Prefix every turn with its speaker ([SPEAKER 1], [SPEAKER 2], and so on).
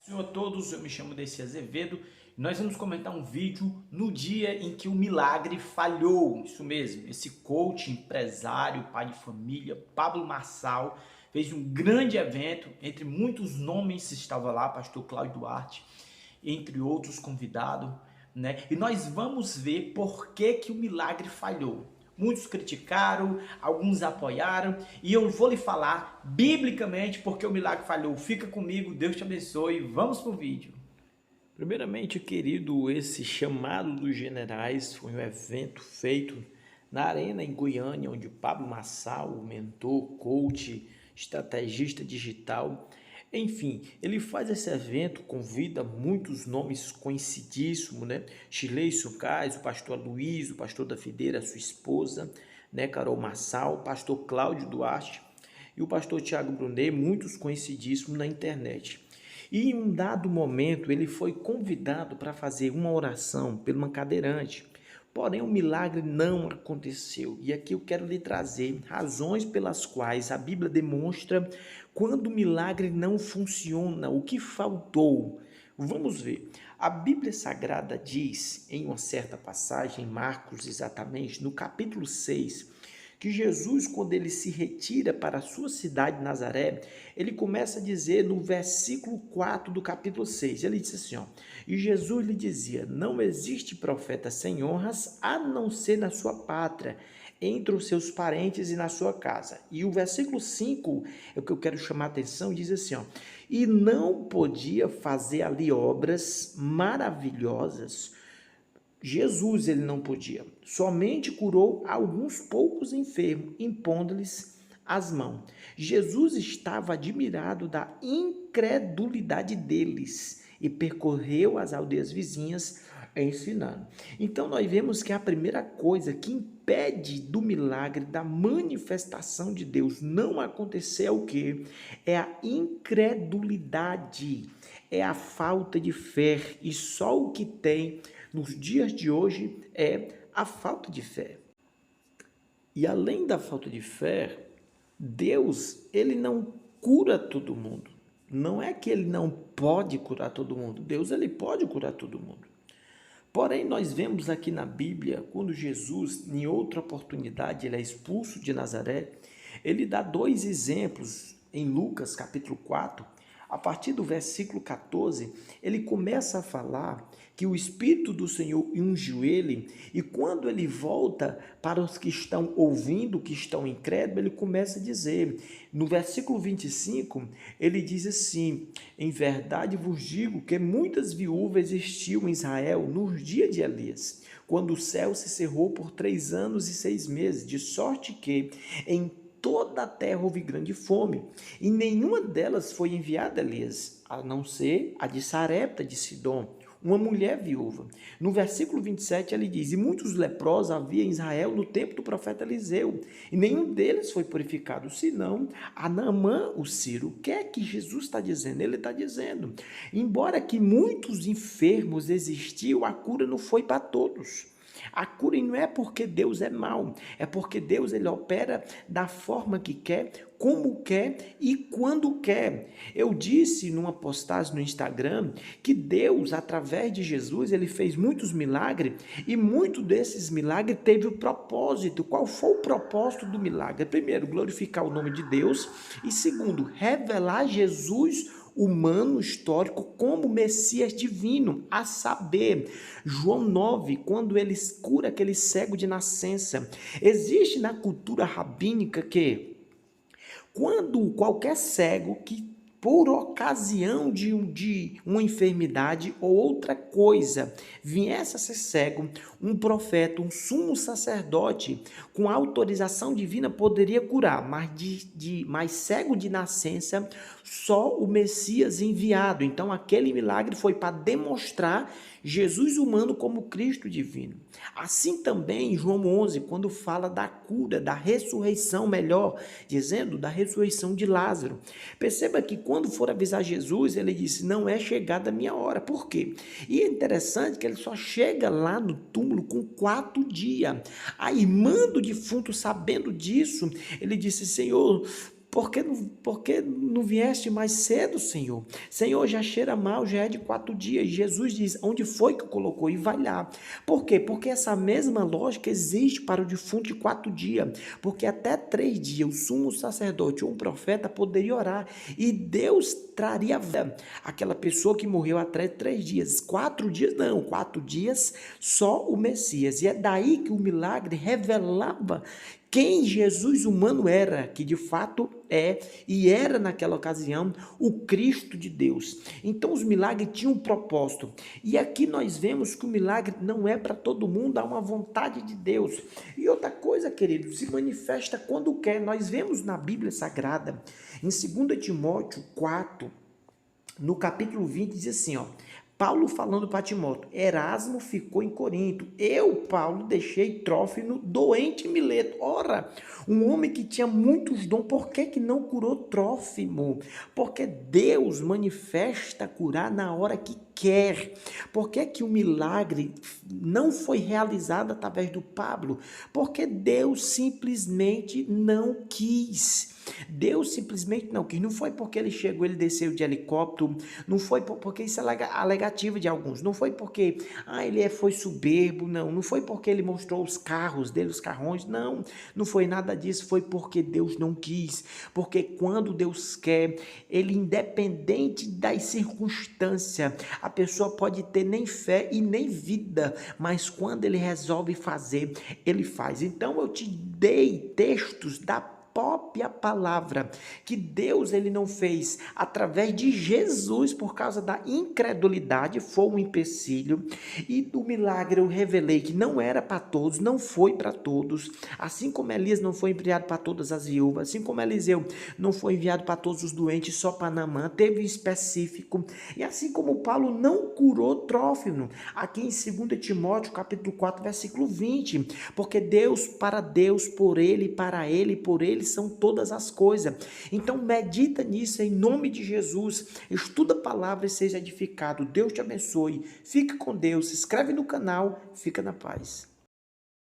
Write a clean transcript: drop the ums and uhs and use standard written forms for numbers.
[SPEAKER 1] Senhor a todos, eu me chamo Desi Azevedo e nós vamos comentar um vídeo no dia em que o milagre falhou. Isso mesmo, esse coach, empresário, pai de família, Pablo Marçal, fez um grande evento, entre muitos nomes estava lá, pastor Cláudio Duarte, entre outros convidados, né? E nós vamos ver por que o milagre falhou. Muitos criticaram, alguns apoiaram, e eu vou lhe falar biblicamente porque o milagre falhou. Fica comigo, Deus te abençoe. Vamos pro vídeo.
[SPEAKER 2] Primeiramente, querido, esse chamado dos generais foi um evento feito na Arena em Goiânia, onde Pablo Marçal, mentor, coach, estrategista digital, enfim, ele faz esse evento, convida muitos nomes conhecidíssimos, né? Chilei Sucais, o pastor Luiz, o pastor da Fideira, sua esposa, né? Carol Marçal, o pastor Cláudio Duarte e o pastor Tiago Brunet, muitos conhecidíssimos na internet. E em um dado momento ele foi convidado para fazer uma oração por uma cadeirante. Porém, o milagre não aconteceu. E aqui eu quero lhe trazer razões pelas quais a Bíblia demonstra quando o milagre não funciona, o que faltou. Vamos ver. A Bíblia Sagrada diz, em uma certa passagem, em Marcos exatamente, no capítulo 6, que Jesus, quando ele se retira para a sua cidade Nazaré, ele começa a dizer no versículo 4 do capítulo 6, ele diz assim, ó, e Jesus lhe dizia, não existe profeta sem honras, a não ser na sua pátria, entre os seus parentes e na sua casa. E o versículo 5 é o que eu quero chamar a atenção, diz assim, ó, e não podia fazer ali obras maravilhosas. Jesus ele não podia, somente curou alguns poucos enfermos, impondo-lhes as mãos. Jesus estava admirado da incredulidade deles e percorreu as aldeias vizinhas ensinando. Então nós vemos que a primeira coisa que impede do milagre, da manifestação de Deus não acontecer é o que? É a incredulidade, é a falta de fé, e só o que tem nos dias de hoje é a falta de fé. E além da falta de fé, Deus, ele não cura todo mundo. Não é que ele não pode curar todo mundo. Deus, ele pode curar todo mundo. Porém, nós vemos aqui na Bíblia, quando Jesus, em outra oportunidade, ele é expulso de Nazaré, ele dá dois exemplos em Lucas capítulo 4, a partir do versículo 14, ele começa a falar que o Espírito do Senhor ungiu ele, e quando ele volta para os que estão ouvindo, que estão incrédulos, ele começa a dizer, no versículo 25, ele diz assim, em verdade vos digo que muitas viúvas existiam em Israel nos dias de Elias, quando o céu se cerrou por 3 anos e 6 meses, de sorte que em toda a terra houve grande fome, e nenhuma delas foi enviada a Elias, a não ser a de Sarepta de Sidom, uma mulher viúva. No versículo 27 ele diz, e muitos leprosos havia em Israel no tempo do profeta Eliseu, e nenhum deles foi purificado, senão a Naamã, o Ciro. O que é que Jesus está dizendo? Ele está dizendo, embora que muitos enfermos existiam, a cura não foi para todos. A cura não é porque Deus é mau, é porque Deus ele opera da forma que quer, como quer e quando quer. Eu disse numa postagem no Instagram que Deus, através de Jesus, ele fez muitos milagres e muito desses milagres teve o propósito. Qual foi o propósito do milagre? Primeiro, glorificar o nome de Deus e segundo, revelar Jesus humano histórico como Messias divino, a saber, João 9, quando ele cura aquele cego de nascença. Existe na cultura rabínica que quando qualquer cego que por ocasião de uma enfermidade ou outra coisa viesse a ser cego, um profeta, um sumo sacerdote, com autorização divina poderia curar, mas cego de nascença, só o Messias enviado. Então aquele milagre foi para demonstrar Jesus humano como Cristo divino. Assim também João 11, quando fala da cura, da ressurreição, melhor dizendo, da ressurreição de Lázaro. Perceba que quando for avisar Jesus, ele disse, não é chegada a minha hora. Por quê? E é interessante que ele só chega lá no túmulo com 4 dias. A irmã do defunto, sabendo disso, ele disse, Senhor, Por que não vieste mais cedo, Senhor? Senhor, já cheira mal, já é de 4 dias. Jesus diz, onde foi que colocou? E vai lá. Por quê? Porque essa mesma lógica existe para o defunto de 4 dias. Porque até 3 dias o sumo sacerdote ou um profeta poderia orar e Deus traria vida. Aquela pessoa que morreu há 3 dias. 4 dias não, 4 dias só o Messias. E é daí que o milagre revelava quem Jesus humano era, que de fato é e era naquela ocasião o Cristo de Deus. Então os milagres tinham um propósito. E aqui nós vemos que o milagre não é para todo mundo, há uma vontade de Deus. E outra coisa, querido, se manifesta quando quer. Nós vemos na Bíblia Sagrada, em 2 Timóteo 4, no capítulo 20, diz assim, ó, Paulo falando para Timóteo, Erasmo ficou em Corinto, eu, Paulo, deixei Trófimo doente em Mileto. Ora, um homem que tinha muitos dons, por que não curou Trófimo? Porque Deus manifesta curar na hora que quer. Por que o milagre não foi realizado através do Pablo? Porque Deus simplesmente não quis. Deus simplesmente não quis. Não foi porque ele chegou, ele desceu de helicóptero, não foi porque isso é alegativa de alguns, não foi porque ele foi soberbo, não foi porque ele mostrou os carros dele, os carrões, não foi nada disso, foi porque Deus não quis. Porque quando Deus quer, ele, independente das circunstâncias, a pessoa pode ter nem fé e nem vida, mas quando ele resolve fazer, ele faz. Então eu te dei textos da própria palavra, que Deus ele não fez através de Jesus por causa da incredulidade, foi um empecilho, e do milagre eu revelei que não era para todos, não foi para todos, assim como Elias não foi enviado para todas as viúvas, assim como Eliseu não foi enviado para todos os doentes, só para Naamã, teve um específico, e assim como Paulo não curou Trófimo, aqui em 2 Timóteo capítulo 4, versículo 20, porque Deus, por ele, para ele, por ele, são todas as coisas. Então medita nisso em nome de Jesus, estuda a palavra e seja edificado. Deus te abençoe, fique com Deus, se inscreve no canal, fica na paz.